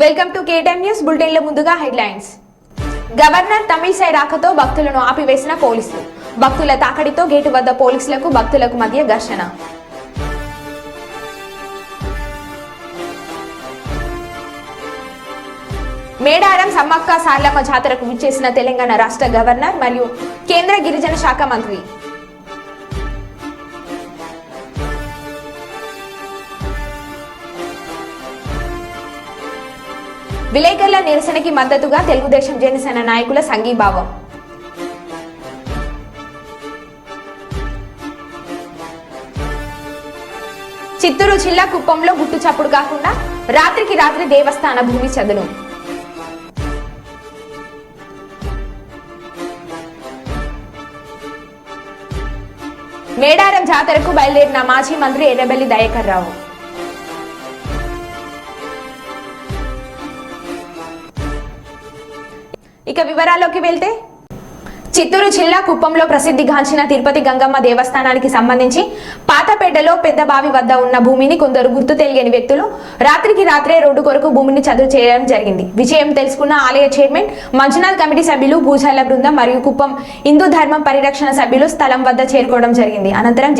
Welcome to KTM news bulletin లో ముందుగా headlines. Governor Tamilisai రాకతో భక్తులను ఆపివేసిన పోలీసులు. భక్తుల తాకడితో గేటు వద్ద పోలీసులకు భక్తులకు మధ్య ఘర్షణ. మేడారం సమ్మక్క సార్లమ్మ జాతరకు విచ్చేసిన తెలంగాణ రాష్ట్ర గవర్నర్ మరియు కేంద్ర గిరిజన శాఖ మంత్రి. విలేకరుల నిరసనకి మద్దతుగా తెలుగుదేశం జనసేన నాయకుల సంఘీభావం. చిత్తూరు జిల్లా కుప్పంలో గుట్టు చప్పుడు కాకుండా రాత్రికి రాత్రి దేవస్థాన భూమి చదును. మేడారం జాతరకు బయలుదేరిన మాజీ మంత్రి ఎర్రబెల్లి దయాకర్ రావు. ఇక వివరాల్లోకి వెళ్తే, చిత్తూరు జిల్లా కుప్పంలో ప్రసిద్ధిగాంచిన తిరుపతి గంగమ్మ దేవస్థానానికి సంబంధించి పాతపేటలో పెద్ద బావి వద్ద ఉన్న భూమిని కొందరు గుర్తు తెలియని వ్యక్తులు రాత్రికి రాత్రే రోడ్డు కొరకు భూమిని చదును చేయడం జరిగింది. విషయం తెలుసుకున్న ఆలయ చైర్మన్, మంజునాథ్ కమిటీ సభ్యులు, భూజాల బృందం మరియు కుప్పం హిందూ ధర్మం పరిరక్షణ సభ్యులు స్థలం వద్ద చేరుకోవడం జరిగింది. అనంతరం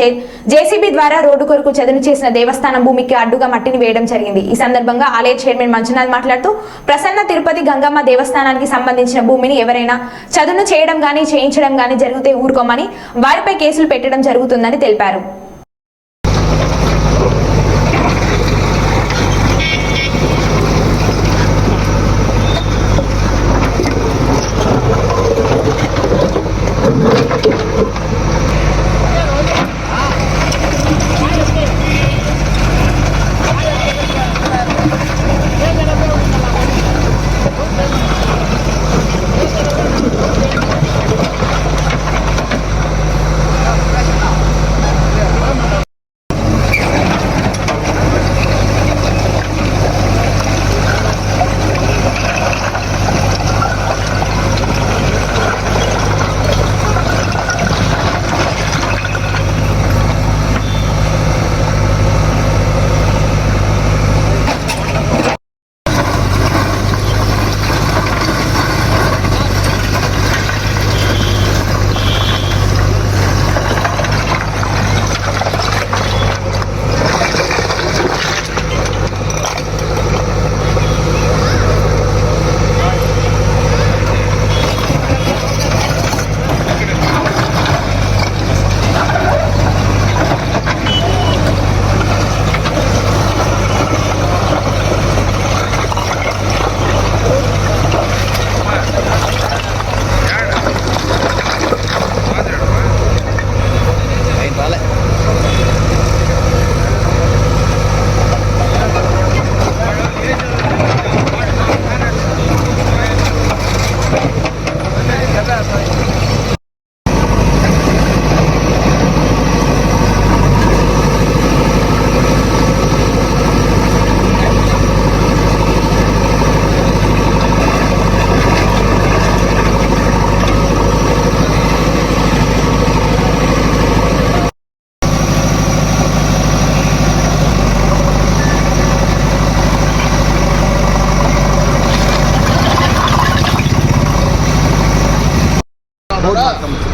జేసీబీ ద్వారా రోడ్డు కొరకు చదును చేసిన దేవస్థానం భూమికి అడ్డుగా మట్టిని వేయడం జరిగింది. ఈ సందర్భంగా ఆలయ చైర్మన్ మంజునాథ్ మాట్లాడుతూ, ప్రసన్న తిరుపతి గంగమ్మ దేవస్థానానికి సంబంధించిన భూమిని ఎవరైనా చదును చేయడం గానీ చేయించడం గానీ జరిగితే ఊరుకోమని, వారిపై కేసులు పెట్టడం జరుగుతుందని తెలిపారు.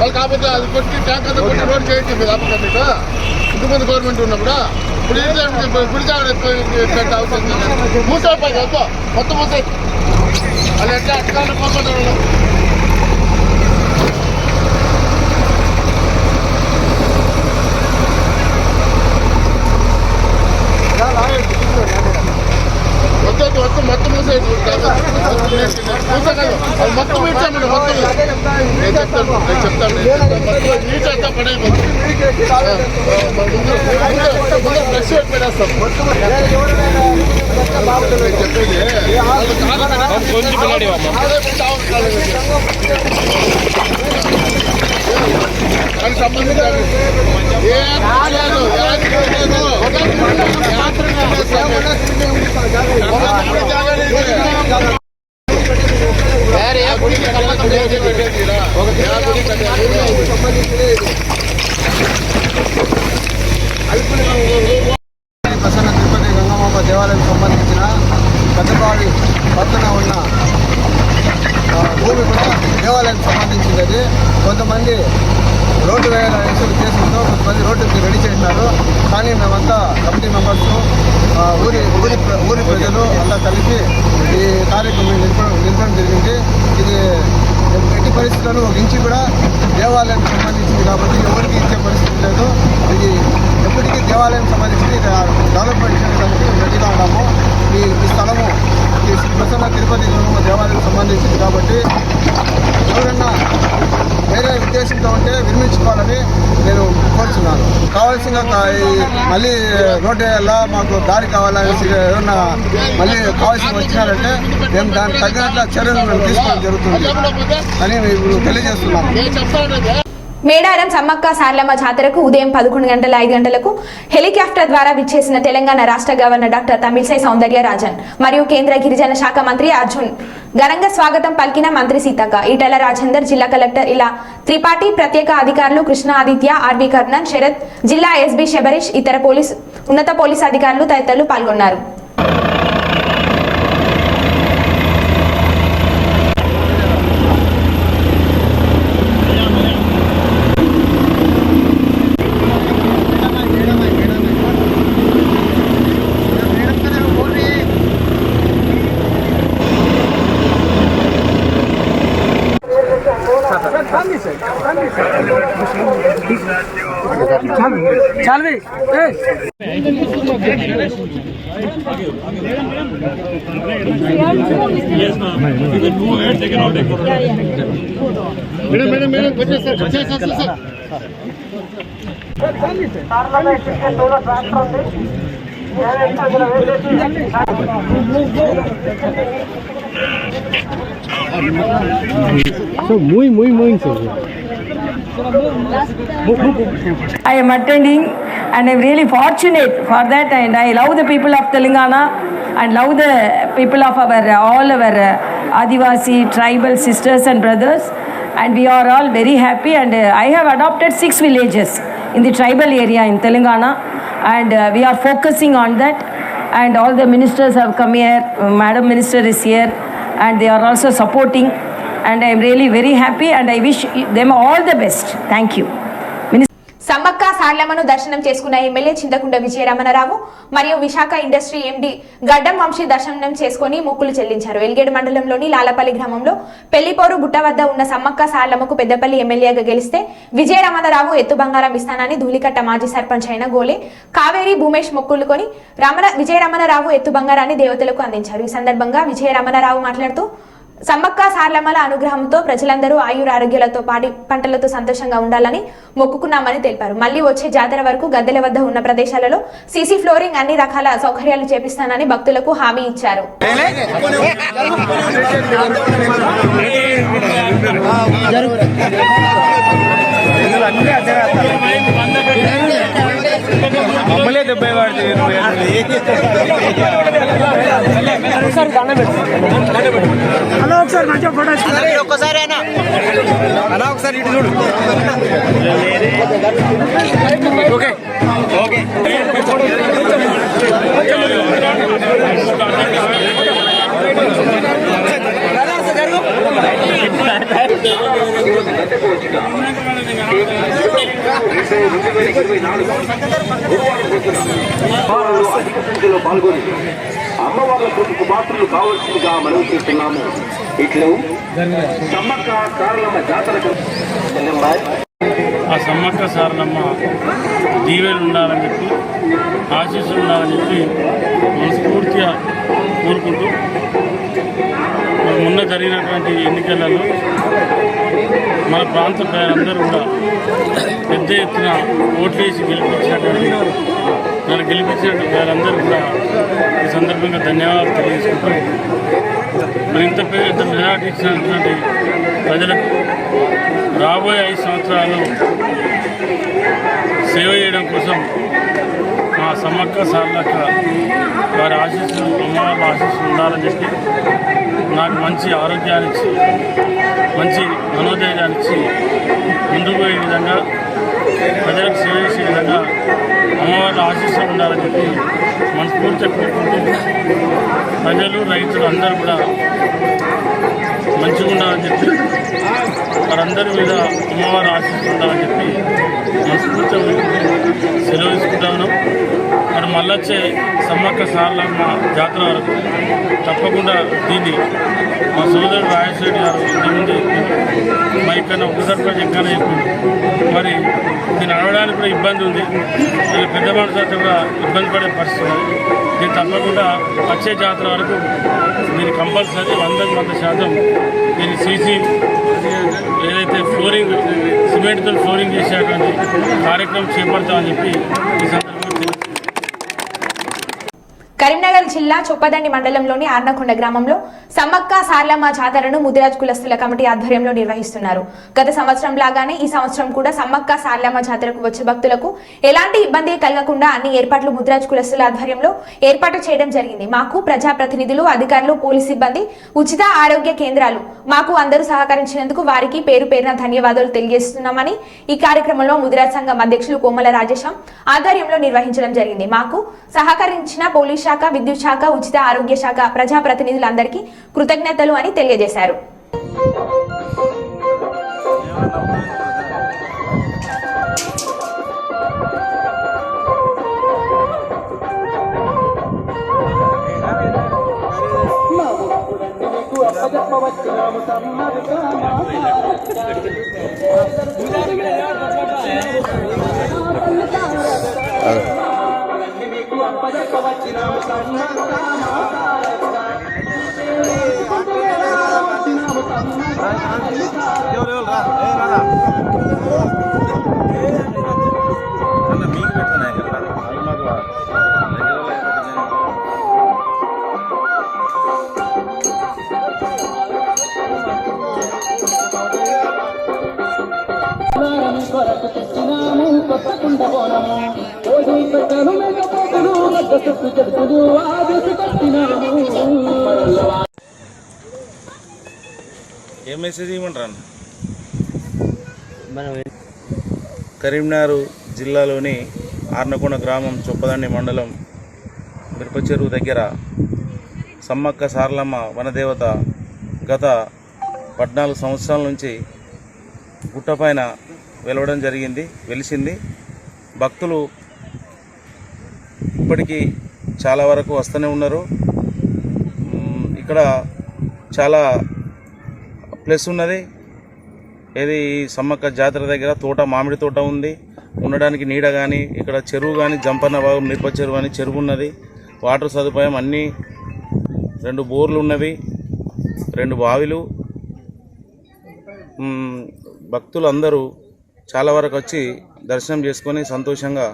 వాళ్ళు కాకపోతే అది కొట్టి ట్యాంక్ అంతా కొట్టి రోడ్ చేయించి మీరు ఆపకుండా ఇంతమంది గవర్నమెంట్ ఉన్నప్పుడు ఇప్పుడు గుడికాడ అవుతుంది మూసాయి వద్దు మొత్తం మూసాయి వాళ్ళు ఎట్లా అట్లా కోరుకుంటున్నారు. మొత్తం మూసాయి అది మొత్తం ఇచ్చామండి. మొత్తం నేను చెప్తాను నీట్ అంతా పడైపోతుంది. ఫ్రెష్ పెట్టేస్తాం చెప్పేది దానికి సంబంధించి ప్రసన్న తిరుపతి గంగమ్మ దేవాలయం సంబంధించిన పెద్దబావి పక్కన ఉన్న భూమి కూడా దేవాలయానికి సంబంధించింది. అది కొంతమంది రోడ్డు వేయాలనేసి ఉద్దేశంతో కొంతమంది రోడ్డుకి రెడీ చేసినారు. కానీ మేమంతా కమిటీ మెంబర్స్ ఊరి ప్రజలు అంతా కలిపి ఈ కార్యక్రమం నిలపడం జరిగింది. ఇది ఎట్టి పరిస్థితుల్లో ఒక ఇంచు కూడా దేవాలయానికి సంబంధించింది కాబట్టి ఎవరికి ఇచ్చే పరిస్థితి లేదు. ఇది ఎప్పటికీ దేవాలయం సంబంధించి డెవలప్మెంట్ చేయడానికి రెడీగా ఉన్నాము. ఈ స్థలము ఈ ప్రసన్న తిరుపతి దేవాలయం సంబంధించింది కాబట్టి ఎవరన్నా వేరే ఉద్దేశంతో ఉంటే విరమించుకోవాలని నేను కోరుతున్నాను. కావాల్సిన మళ్ళీ రోడ్డు వేయాలా, మాకు దారి కావాలనేసి ఏమన్నా మళ్ళీ కావాల్సిన వచ్చినారంటే మేము దానికి తగినట్లు చర్యలు మేము తీసుకోవడం జరుగుతుంది అని మేము తెలియజేస్తున్నాము. మేడారం సమ్మక్క సారలమ్మ జాతరకు ఉదయం 11:05 గంటలకు హెలికాప్టర్ ద్వారా విచ్చేసిన తెలంగాణ రాష్ట్ర గవర్నర్ డాక్టర్ తమిళిసై సౌందర్యరాజన్ మరియు కేంద్ర గిరిజన శాఖ మంత్రి అర్జున్ ఘనంగా స్వాగతం పలికిన మంత్రి సీతక్క, ఈటల రాజేందర్, జిల్లా కలెక్టర్ ఇలా త్రిపాఠి, ప్రత్యేక అధికారులు కృష్ణ ఆదిత్య, ఆర్బీ కర్ణన్, శరత్, జిల్లా ఎస్బీ శబరీష్, ఇతర ఉన్నత పోలీసు అధికారులు తదితరులు పాల్గొన్నారు. I am attending and I am really fortunate for that, and I love the people of Telangana and love the people of all our Adivasi tribal sisters and brothers, and we are all very happy, and I have adopted 6 villages in the tribal area in Telangana, and we are focusing on that, and all the ministers have come here. Madam Minister is here and they are also supporting, and I am really very happy and I wish them all the best. Thank you. Sammakka సారలమ్మను దర్శనం చేసుకున్న MLA Chintakunta Vijaya Ramana Rao మరియు Visakha industry ఎండి గడ్డం వంశీ దర్శనం చేసుకుని మొక్కులు చెల్లించారు. ఎల్గేడు మండలంలోని లాలపల్లి గ్రామంలో పెళ్లిపోరు గుట్ట వద్ద ఉన్న సమ్మక్క సారలమ్మకు పెద్దపల్లి ఎమ్మెల్యేగా గెలిస్తే విజయరమణరావు ఎత్తు బంగారం ఇస్తానని ధూళికట్ట మాజీ సర్పంచ్ అయిన గోలే కావేరి భూమేష్ మొక్కులుకొని విజయరమణరావు ఎత్తు బంగారాన్ని దేవతలకు అందించారు. ఈ సందర్భంగా విజయరమణరావు మాట్లాడుతూ సమ్మక్క సారలమ్మల అనుగ్రహంతో ప్రజలందరూ ఆయురారోగ్యాలతో పాడి పంటలతో సంతోషంగా ఉండాలని మొక్కుకున్నామని తెలిపారు. మళ్లీ వచ్చే జాతర వరకు గద్దెల వద్ద ఉన్న ప్రదేశాలలో సీసీ ఫ్లోరింగ్ అన్ని రకాల సౌకర్యాలు చేపిస్తానని భక్తులకు హామీ ఇచ్చారు. ఒక్కసారి ఒకసారి ఇటు చూడు. ఓకే ఓకే పాల్గొని అమ్మవార్ల కొడుకు పాత్రలు కావాల్సిందిగా మనం చేస్తున్నాము. ఇట్లు సమ్మక్క సారలమ్మ జాతరకు ఆ సమ్మక్క సారలమ్మ దీవెలు ఉండాలని చెప్పి, ఆశీస్సులు ఉండాలని చెప్పి మనస్ఫూర్తిగా కోరుకుంటూ మొన్న జరిగినటువంటి ఎన్నికలలో మన ప్రాంత ప్రజలందరూ కూడా పెద్ద ఎత్తున ఓట్లేసి నన్ను గెలిపించిన ప్రజలందరూ కూడా ఈ సందర్భంగా ధన్యవాదాలు తెలియజేసుకుంటూ మరి ఇంత పెద్ద మెజార్టీ ఇచ్చినటువంటి ప్రజలకు రాబోయే 5 సంవత్సరాలు సేవ చేయడం కోసం మా సమ్మక్క సారలక్క వారి ఆశీస్సులు, అమ్మవారి ఆశీస్సులు ఉండాలని చెప్పి నాకు మంచి ఆరోగ్యాన్ని ఇచ్చి, మంచి మనోధైర్యాన్ని ఇచ్చి ముందుకు పోయే విధంగా ప్రజలకు సేవ చేసే విధంగా అమ్మవారి ఆశీస్సులు ఉండాలని చెప్పి మనస్ఫూర్తిగా కోరుకుంటూ ప్రజలు రైతులు అందరూ కూడా మంచిగా ఉండాలని చెప్పి వారందరి మీద అమ్మవారి ఆశీస్సులు ఉండాలని చెప్పి మనస్ఫూర్తిగా సెలవు తీసుకుంటా ఉన్నాం. మరి మళ్ళొచ్చే సమ్మక్క సారలమ్మ జాతర వరకు తప్పకుండా దీన్ని మా సోదరుడు రాజశేఖర్ గారు ఇంతకుముందు మా ఇక్కడ ఉప సర్పంచ్ ఇంకా మరి దీన్ని అడగడానికి కూడా ఇబ్బంది ఉంది. వీళ్ళు పెద్ద మనుషులతో కూడా ఇబ్బంది పడే పరిస్థితి ఉంది. దీన్ని తప్పకుండా వచ్చే జాతర వరకు దీన్ని కంపల్సరీ 100% దీన్ని సీసీ ఏదైతే ఫ్లోరింగ్ సిమెంట్తో ఫ్లోరింగ్ చేసేటువంటి కార్యక్రమం చేపడతామని చెప్పి ఈ సందర్భంగా కరీంనగర్ జిల్లా చొప్పదండి మండలంలోని ఆర్నకొండ గ్రామంలో సమ్మక్క సారలమ్మ జాతరను ముదిరాజ్ కులస్తుల కమిటీ ఆధ్వర్యంలో నిర్వహిస్తున్నారు. గత సంవత్సరం లాగానే ఈ సంవత్సరం కూడా సమ్మక్క సారలమ్మ జాతరకు వచ్చే భక్తులకు ఎలాంటి ఇబ్బంది కలగకుండా అన్ని ఏర్పాట్లు ముదిరాజ్ కులస్తుల ఆధ్వర్యంలో ఏర్పాటు చేయడం జరిగింది. మాకు ప్రజాప్రతినిధులు, అధికారులు, పోలీస్ సిబ్బంది, ఉచిత ఆరోగ్య కేంద్రాలు మాకు అందరూ సహకరించినందుకు వారికి పేరు పేరున ధన్యవాదాలు తెలియజేస్తున్నామని ఈ కార్యక్రమంలో ముదిరాజ్ సంఘం అధ్యక్షులు కోమల రాజేశం ఆధ్వర్యంలో నిర్వహించడం జరిగింది. మాకు సహకరించిన పోలీస్ శాఖ, విద్యుత్ శాఖ, ఉచిత ఆరోగ్య శాఖ ప్రజాప్రతినిధులందరికీ కృతజ్ఞతలు అని తెలియజేశారు. ఏ మెసేజ్ ఇవ్వమంటారు? కరీంనగర్ జిల్లాలోని ఆర్నకొండ గ్రామం చొప్పదండి మండలం మిరపచెరువు దగ్గర సమ్మక్క సారలమ్మ వనదేవత గత 14 సంవత్సరాల నుంచి గుట్టపైన వెలిసింది. భక్తులు ఇప్పటికీ చాలా వరకు వస్తూనే ఉన్నారు. ఇక్కడ చాలా ప్లస్ ఉన్నది. ఏది సమ్మక్క జాతర దగ్గర తోట, మామిడి తోట ఉంది, ఉండడానికి నీడ కానీ, ఇక్కడ చెరువు కానీ, జంపన్న బాగు మిరప చెరువు అని చెరువు ఉన్నది. వాటర్ సదుపాయం అన్నీ 2 బోర్లు ఉన్నవి, 2 బావిలు. భక్తులు అందరూ చాలా వరకు వచ్చి దర్శనం చేసుకొని సంతోషంగా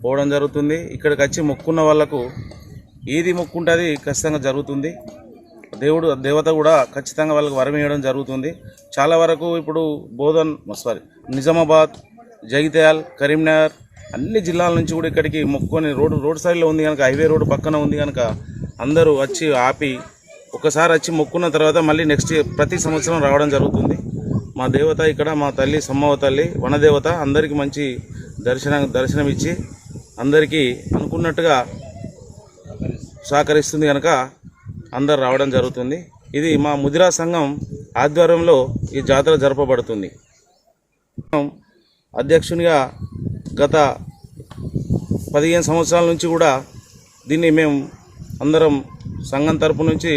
పోవడం జరుగుతుంది. ఇక్కడికి వచ్చి మొక్కున్న వాళ్ళకు ఏది మొక్కుంటుంది ఖచ్చితంగా జరుగుతుంది. దేవత కూడా ఖచ్చితంగా వాళ్ళకి వరం ఇవ్వడం జరుగుతుంది. చాలా వరకు ఇప్పుడు నిజామాబాద్, జగిత్యాల, కరీంనగర్ అన్ని జిల్లాల నుంచి కూడా ఇక్కడికి మొక్కుని రోడ్ సైడ్లో ఉంది కనుక, హైవే రోడ్డు పక్కన ఉంది కనుక అందరూ వచ్చి ఆపి ఒకసారి వచ్చి మొక్కున్న తర్వాత మళ్ళీ నెక్స్ట్ ప్రతి సంవత్సరం రావడం జరుగుతుంది. మా దేవత ఇక్కడ మా తల్లి సమ్మవ్వ తల్లి వనదేవత అందరికీ మంచి దర్శనం ఇచ్చి అందరికీ అనుకున్నట్టుగా సహకరిస్తుంది కనుక అందరు రావడం జరుగుతుంది. ఇది మా ముదిరా సంఘం ఆధ్వర్యంలో ఈ జాతర జరపబడుతుంది. అధ్యక్షునిగా గత 15 సంవత్సరాల నుంచి కూడా దీన్ని మేము అందరం సంఘం తరపు నుంచి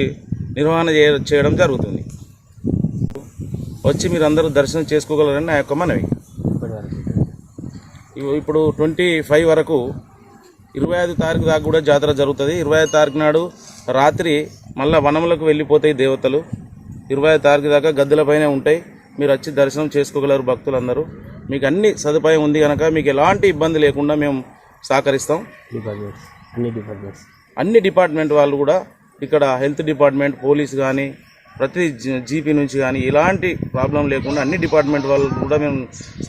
నిర్వహణ చేయడం జరుగుతుంది. వచ్చి మీరు అందరూ దర్శనం చేసుకోగలరని నా యొక్క మనవి. ఇప్పుడు 25 వరకు 25 తారీఖు దాకా కూడా జాతర జరుగుతుంది. 25 తారీఖు నాడు రాత్రి మళ్ళీ వనములకు వెళ్ళిపోతాయి దేవతలు. 25 తారీఖు దాకా గద్దెలపైనే ఉంటాయి. మీరు వచ్చి దర్శనం చేసుకోగలరు భక్తులందరూ. మీకు అన్ని సదుపాయం ఉంది కనుక మీకు ఎలాంటి ఇబ్బంది లేకుండా మేము సహకరిస్తాం. అన్ని డిపార్ట్మెంట్ వాళ్ళు కూడా ఇక్కడ హెల్త్ డిపార్ట్మెంట్, పోలీస్ కానీ, ప్రతి జీపీ నుంచి కానీ ఎలాంటి ప్రాబ్లం లేకుండా అన్ని డిపార్ట్మెంట్ వాళ్ళు కూడా మేము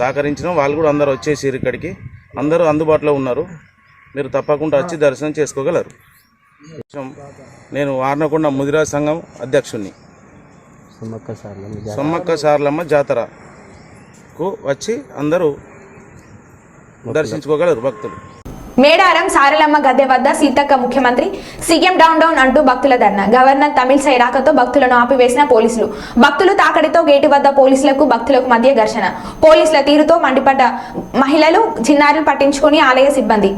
సహకరించినాం. వాళ్ళు కూడా అందరూ వచ్చేసారు ఇక్కడికి. అందరూ అందుబాటులో ఉన్నారు. మీరు తప్పకుండా వచ్చి దర్శనం చేసుకోగలరు. నేను ఆర్నకొండ ముదిరా సంఘం అధ్యక్షుడిని. సమ్మక్క సారలమ్మ జాతరకు వచ్చి అందరూ దర్శించుకోగలరు భక్తులు. మేడారం సారలమ్మ గద్దె వద్ద సీతక్క ముఖ్యమంత్రి సీఎం డౌన్ డౌన్ అంటూ భక్తుల ధర్నా. గవర్నర్ తమిళసై రాకతో భక్తులను ఆపివేసిన పోలీసులు. భక్తులు తాకడితో గేటు వద్ద పోలీసులకు భక్తులకు మధ్య ఘర్షణ. పోలీసుల తీరుతో మండిపడ్డ మహిళలు, చిన్నారులు పట్టించుకుని ఆలయ సిబ్బంది.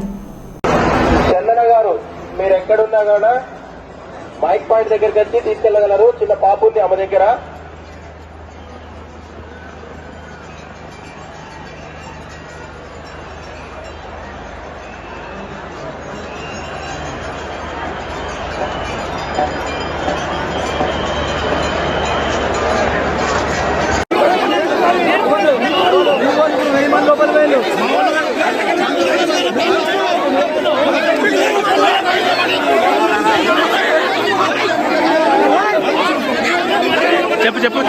చందన గారు మీరు ఎక్కడున్నా కూడా మైక్ పాయింట్ దగ్గరికి వచ్చి తీసుకెళ్లగలరు. చిన్న పాపుని ఆమె దగ్గర. చెప్పు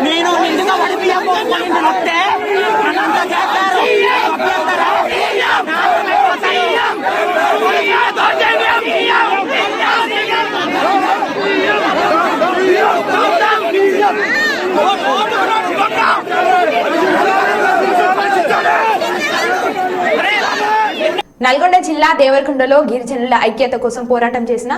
నేను నిండుగా పడిపోతే మనంతా చేస్తారు. నల్గొండ జిల్లా దేవరకొండలో గిరిజనుల ఐక్యత కోసం పోరాటం చేసిన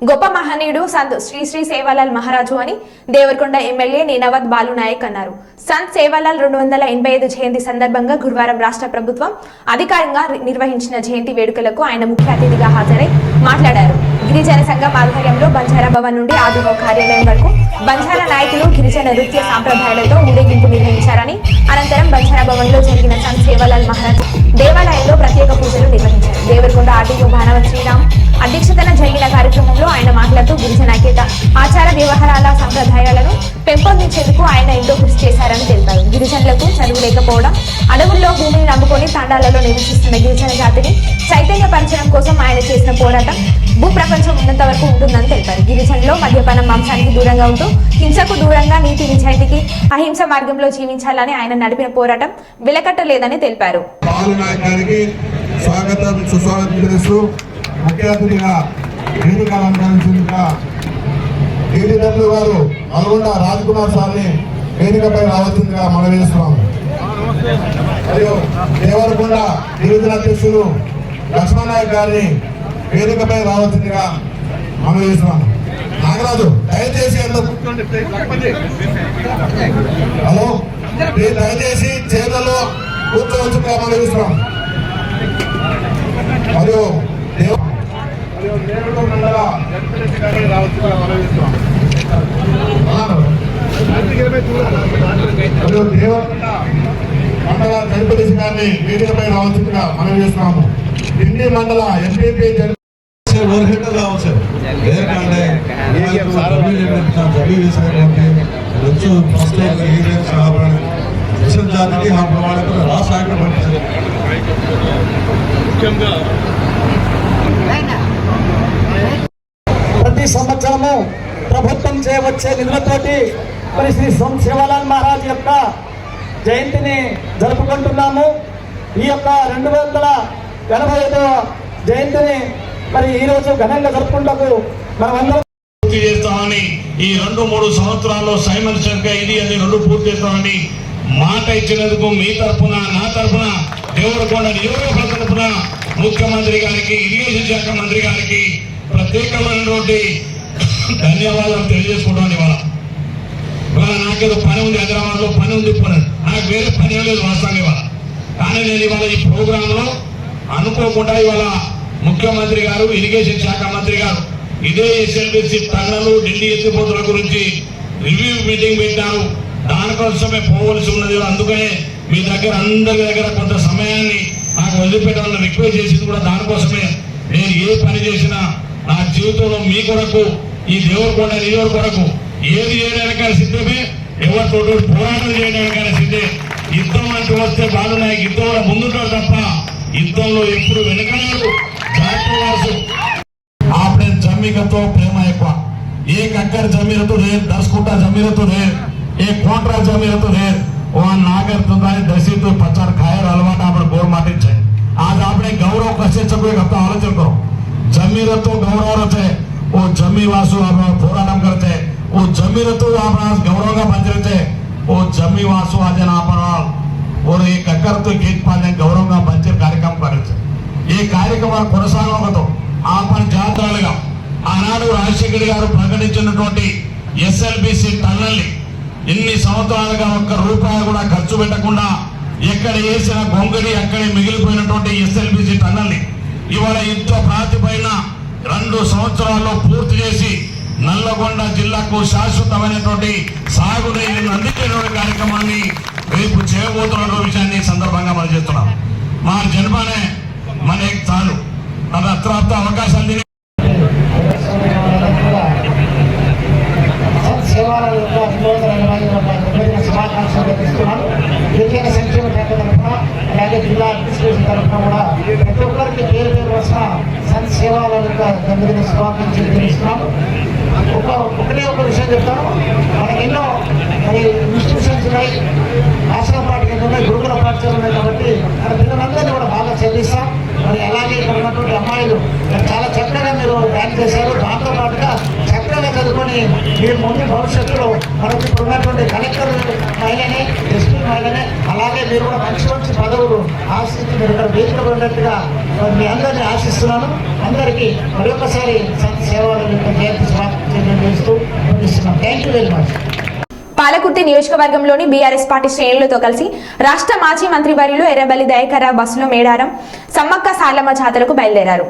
గొప్ప మహనీయుడు సంత్ శ్రీ సేవాలాల్ మహారాజు అని దేవరకొండ ఎమ్మెల్యే నీనవత్ బాలునాయక్ అన్నారు. సంత్ సేవాలాల్ 285 జయంతి సందర్భంగా గురువారం రాష్ట్ర ప్రభుత్వం అధికారికంగా నిర్వహించిన జయంతి వేడుకలకు ఆయన ముఖ్య అతిథిగా హాజరై మాట్లాడారు. గిరిజన సంఘం ఆధ్వర్యంలో బంజారా భవన్ నుండి ఆదిమో కార్యాలయం వరకు బంజారా నాయకులు గిరిజన నృత్య సాంప్రదాయాలతో ఊరేగింపు నిర్వహించారని, అనంతరం బంజారా భవన్ లో జరిగిన సంత్ సేవాలాల్ మహారాజ్ దేవాలయంలో ప్రత్యేక పూజలు నిర్వహించారు. దేవరకొండ ఆర్డీఓ భానవత్ శ్రీరామ్ అధ్యక్షతన జరిగిన కార్యక్రమంలో ఆయన మాట్లాడుతూ గిరిజన ఐక్యత, ఆచార వ్యవహారాల సంప్రదాయాలను పెంపొందించేందుకు ఆయన ఎంతో కృషి చేశారని తెలిపారు. గిరిజనులకు చదువు లేకపోవడం, అడవుల్లో భూమిని నమ్ముకొని తాండాలలో నివసిస్తున్న గిరిజన జాతిని చైతన్యపరచడం కోసం ఆయన చేసిన పోరాటం భూప్రపంచం ఉన్నంత వరకు ఉంటుందని తెలిపారు. గిరిజనులు మద్యపానం, మాంసానికి దూరంగా ఉంటూ హింసకు దూరంగా నీతి నిజాయితీకి అహింస మార్గంలో జీవించాలని ఆయన నడిపిన పోరాటం వెలకట్టలేదని తెలిపారు. స్వాగతం సుస్వాగతం తెలుస్తూ ముఖ్య అతిథిగా వేదిక అలంకరించిందిగా గిరిజనులు గారు నల్గొండ రాజ్ కుమార్ సార్ని వేదికపై రావాల్సిందిగా మనం వేస్తున్నాము. మరియు దేవరకొండ గిరిజన అధ్యక్షులు లక్ష్మణనాయక్ గారిని వేదికపై రావాల్సిందిగా మనం వేస్తున్నాము. నాగరాజు దయచేసి హలో దయచేసి చేతుల్లో కూర్చోవచ్చుగా మనం వేస్తున్నాం. మరియు నేరుడు మండల రావాల్సిందిగా మనం వేస్తున్నాం. మరియు దేవరకొండ మండల జడ్పీటీసీ గారిని వేదికపై రావాల్సిందిగా మనం చేస్తున్నాము. ఢిల్లీ మండల ఎంపీపీ జాతికి రాష్ట్ర ప్రతి సంవత్సరము ప్రభుత్వం చేయవచ్చే నిధులతోటి మరి శ్రీ సంత్ సేవాలాల్ మహారాజ్ యొక్క జయంతిని జరుపుకుంటున్నాము. ఈ యొక్క 285వ జయంతిని మరి ఈరోజు ఘనంగా జరుపుకుంటూ మనమందరం పూర్తి చేస్తామని, ఈ 2-3 సంవత్సరాల్లో సైమల్టేనియస్గా ఇది అది 2 పూర్తి చేస్తామని మాట ఇచ్చినందుకు మీ తరఫున, నా తరఫున, దేవరకొండ నియోజకవర్గ తరఫున ముఖ్యమంత్రి గారికి, ఇరిగేషన్ శాఖ మంత్రి గారికి ప్రత్యేకమైనటువంటి ధన్యవాదాలు తెలియజేసుకుంటాను. ఇవాళ నాకేదో పని ఉంది, హైదరాబాద్లో పని ఉంది, నాకు వేరే పని లేదు వాస్తవంగా ఇవాళ. కానీ నేను ఇవాళ ఈ ప్రోగ్రాంలో అనుకోకుండా ఇవాళ ముఖ్యమంత్రి గారు, ఇరిగేషన్ శాఖ మంత్రి గారు ఇదే ఎస్ఎల్బిసి టన్నలు, ఢిల్లీ ఎత్తిపోతుల గురించి రివ్యూ మీటింగ్ పెట్టారు. దానికోసమే పోవలసి ఉన్నది. అందుకనే మీ దగ్గర అందరి దగ్గర కొంత సమయాన్ని నాకు వదిలిపెట్టాలని రిక్వెస్ట్ చేసింది కూడా దానికోసమే. నేను ఏ పని చేసినా నా జీవితంలో మీ కొరకు, ఈ దేవరకొండ నియోజకవర్గం కొరకు ఏది చేయడానికైనా సిద్ధమే, ఎవరితో పోరాటం చేయడానికైనా సిద్ధే. యుద్ధం అంటూ వస్తే బాలునాయక్ యుద్ధంలో ముందుంటారు తప్ప యుద్ధంలో ఎప్పుడు వెనుకలేరు. జాతరవాసు आपने जमी का तो प्रेम है क्या एक अक्कर जमी तो रे 10 कोटा जमी तो रे एक कोटरा जमी तो रे वहां नागर तो दाई दसी तो पचार खायर अलवाट आपण बोर माटी छे आज आपने गौरव कसे चको एक हफ्ता आलोचन करो जमी तो गौरव रहे वो जमी वासु आपण पोराटम करते वो जमी तो आपण गौरव का बंजरते वो जमी वासु आज ना आपण और एक अक्कर तो गीत पाने गौरव का बंजर कार्यक्रम करते ये कार्यक्रम కొనసాగతో आपण జాతరలుగా ఆనాడు రాజశేఖర్ గారు ప్రకటించినటువంటి ఎస్ఎల్బిసి టన్నల్ని ఎన్ని సంవత్సరాలుగా ఒక్క రూపాయి కూడా ఖర్చు పెట్టకుండా ఎక్కడ వేసిన గొంగడి అక్కడే మిగిలిపోయినటువంటి ఎస్ఎల్బిసి టన్నల్ని ఇవాళ యుద్ధ ప్రాతిపైన 2 సంవత్సరాల్లో పూర్తి చేసి నల్లగొండ జిల్లాకు శాశ్వతమైనటువంటి సాగునీరుని అందించేటువంటి కార్యక్రమాన్ని రేపు చేయబోతున్న విషయాన్ని సందర్భంగా మనం చేస్తున్నాం. మా జన్మనే మన చాలు అది అత్రాప్త అవకాశాలు శుభాకాంక్షలు ఇస్తున్నాను. గిరిజన సంక్షేమ శాఖ తరఫున అలాగే జిల్లా అడ్మినిస్ట్రేషన్ తరఫున కూడా ప్రతి ఒక్కరికి పేరు పేరు వస్తున్న సంత్ సేవాల జన్మదిన శుభాకాంక్షలు తెలుస్తున్నాను. ఒకటే ఒక విషయం చెప్తాను. మనకి ఎన్నో మరి ఇన్స్టిట్యూషన్స్ ఉన్నాయి, ఆశ్రమ పాఠశాలలు ఉన్నాయి, గురుకుల పాఠశాలలు ఉన్నాయి. కాబట్టి మన పిల్లలందరినీ కూడా బాగా చదివిస్తాం. మరి అలాగే ఇక్కడ ఉన్నటువంటి అమ్మాయిలు చాలా చక్కగా మీరు డ్యాన్స్ చేశారు. దాంతో పాటుగా చక్కగా చదువుకొని మీరు ముందు భవిష్యత్తులో మనకి ఇప్పుడు ఉన్నటువంటి కలెక్టర్ మహిళనే, ఎస్పీ మహిళనే, అలాగే మీరు కూడా మంచి మంచి పదవులు ఆశిస్తూ మీరు ఇక్కడ వేదిక ఉన్నట్టుగా మీ అందరినీ ఆశిస్తున్నాను. అందరికీ మరొకసారి సేవల జయంతి శుభాకాంక్షలు చేస్తూ ముగిస్తున్నాం. Thank you very much. Palakurthi నియోజకవర్గంలోని బీఆర్ఎస్ పార్టీ శ్రేణులతో కలిసి రాష్ట్ర మాజీ మంత్రివర్యులు ఎర్రబెల్లి దయాకర్ రావు బస్సులో మేడారం సమ్మక్క సారలమ్మ జాతరకు బయలుదేరారు.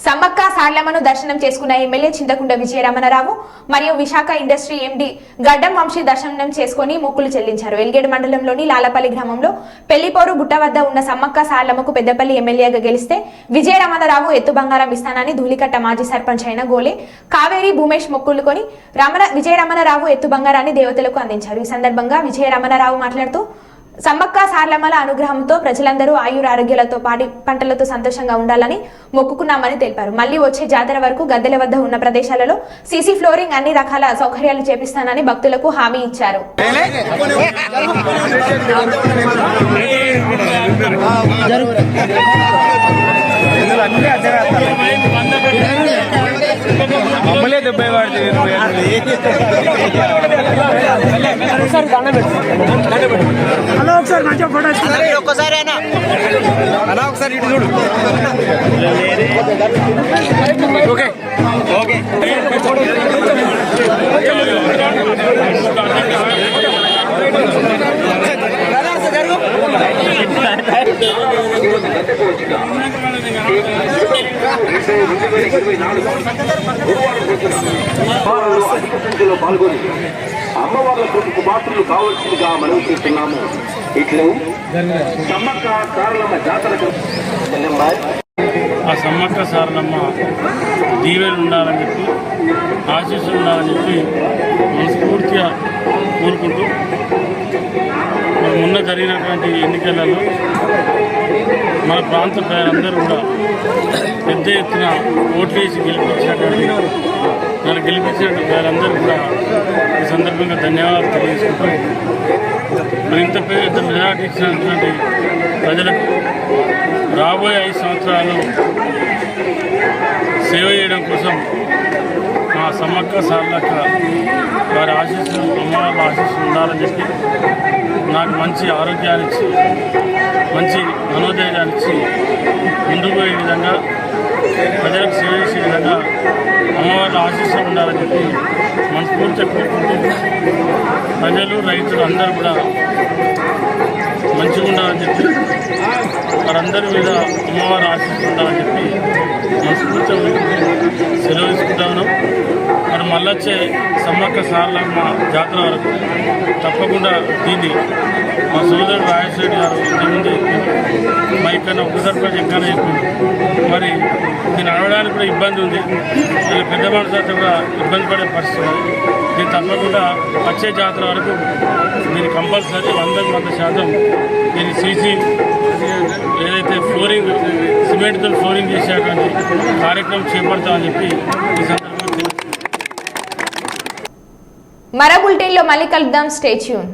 సమ్మక్క సారలమ్మను దర్శనం చేసుకున్న ఎమ్మెల్యే చింతకుంట విజయరమణరావు మరియు విశాఖ ఇండస్ట్రీ ఎండీ గడ్డం వంశీ దర్శనం చేసుకుని మొక్కులు చెల్లించారు. ఎల్గేడు మండలంలోని లాలపల్లి గ్రామంలో పెళ్లిపోరు గుట్ట వద్ద ఉన్న సమ్మక్క సారలమ్మకు పెద్దపల్లి ఎమ్మెల్యేగా గెలిస్తే విజయరమణరావు ఎత్తు బంగారం ఇస్తానని ధూళికట్ట మాజీ సర్పంచ్ అయిన గోలే కావేరి భూమేష్ మొక్కులుకొని విజయరమణరావు ఎత్తు బంగారాన్ని దేవతలకు అందించారు. ఈ సందర్భంగా విజయరమణరావు మాట్లాడుతూ సమ్మక్క సారలమ్మల అనుగ్రహంతో ప్రజలందరూ ఆయురారోగ్యాలతో పాడి పంటలతో సంతోషంగా ఉండాలని మొక్కుకున్నామని తెలిపారు. మళ్లీ వచ్చే జాతర వరకు గద్దెల వద్ద ఉన్న ప్రదేశాలలో సీసీ ఫ్లోరింగ్ అన్ని రకాల సౌకర్యాలు చేపిస్తానని భక్తులకు హామీ ఇచ్చారు. ఒకసారి మంచిగా ఫోటో ఒక్కసారి అన్నా ఒకసారి ఇటు చూడు. ఓకే ఓకే పాల్గొని అమ్మవార్ల కొడుకు పాత్రలు కావాల్సిందిగా మనం చేస్తున్నాము. ఇట్లు సమ్మక్క సారలమ్మ జాతరకు ఆ సమ్మక్క సారలమ్మ దీవెలు ఉండాలని చెప్పి, ఆశీస్సులు ఉండాలని చెప్పి మనస్ఫూర్తిగా కోరుకుంటూ మొన్న జరిగినటువంటి ఎన్నికలలో మన ప్రాంత ప్రజలందరూ కూడా పెద్ద ఎత్తున ఓట్లు వేసి గెలిపించిన ప్రజలందరూ కూడా ఈ సందర్భంగా ధన్యవాదాలు తెలియజేసుకుంటూ మరి ఇంత పెద్ద మెజార్టీ ఇచ్చినటువంటి ప్రజలకు రాబోయే 5 సంవత్సరాలు సేవ చేయడం కోసం మా సమ్మక్క సారలక్క వారి ఆశీస్సులు, అమ్మవారి ఆశీస్సులు ఉండాలని చెప్పి నాకు మంచి ఆరోగ్యాన్ని ఇచ్చి, మంచి మనోధైర్యాన్ని ఇచ్చి ముందుకు పోయే విధంగా, ప్రజలకు సేవ చేసే విధంగా అమ్మవారి ఆశీస్సులు ఉండాలని చెప్పి మనస్ఫూర్తిగా కోరుకుంటూ ప్రజలు ప్రజలు రైతులు అందరూ కూడా మంచిగా ఉండాలని చెప్పి వారందరి మీద అమ్మవారు ఆశిస్తుండాలని చెప్పి మనస్ఫూర్తిగా సెలవు తీసుకుంటా ఉన్నాం. మరి మళ్ళొచ్చే సమ్మక్క సారలమ్మ జాతర వరకు తప్పకుండా దీన్ని మా సోదరుడు రాజశేఖర్ గారు ఇంతకుముందు మా ఇక్కడ ఉప సర్పంచ్ ఎక్కడ చెప్పింది. మరి దీన్ని అడగడానికి కూడా ఇబ్బంది ఉంది. వీళ్ళ పెద్ద మనుషులతో కూడా ఇబ్బంది పడే పరిస్థితి ఉంది. దీన్ని తప్పకుండా వచ్చే జాతర వరకు దీన్ని కంపల్సరీ 100% దీన్ని సీసీ ఏదైతే ఫ్లోరింగ్ సిమెంట్తో ఫ్లోరింగ్ చేసేటువంటి కార్యక్రమం చేపడతామని చెప్పి ఈ సందర్భంగా మరో బులెటిన్లో మళ్ళీ కలుద్దాం. Stay tune.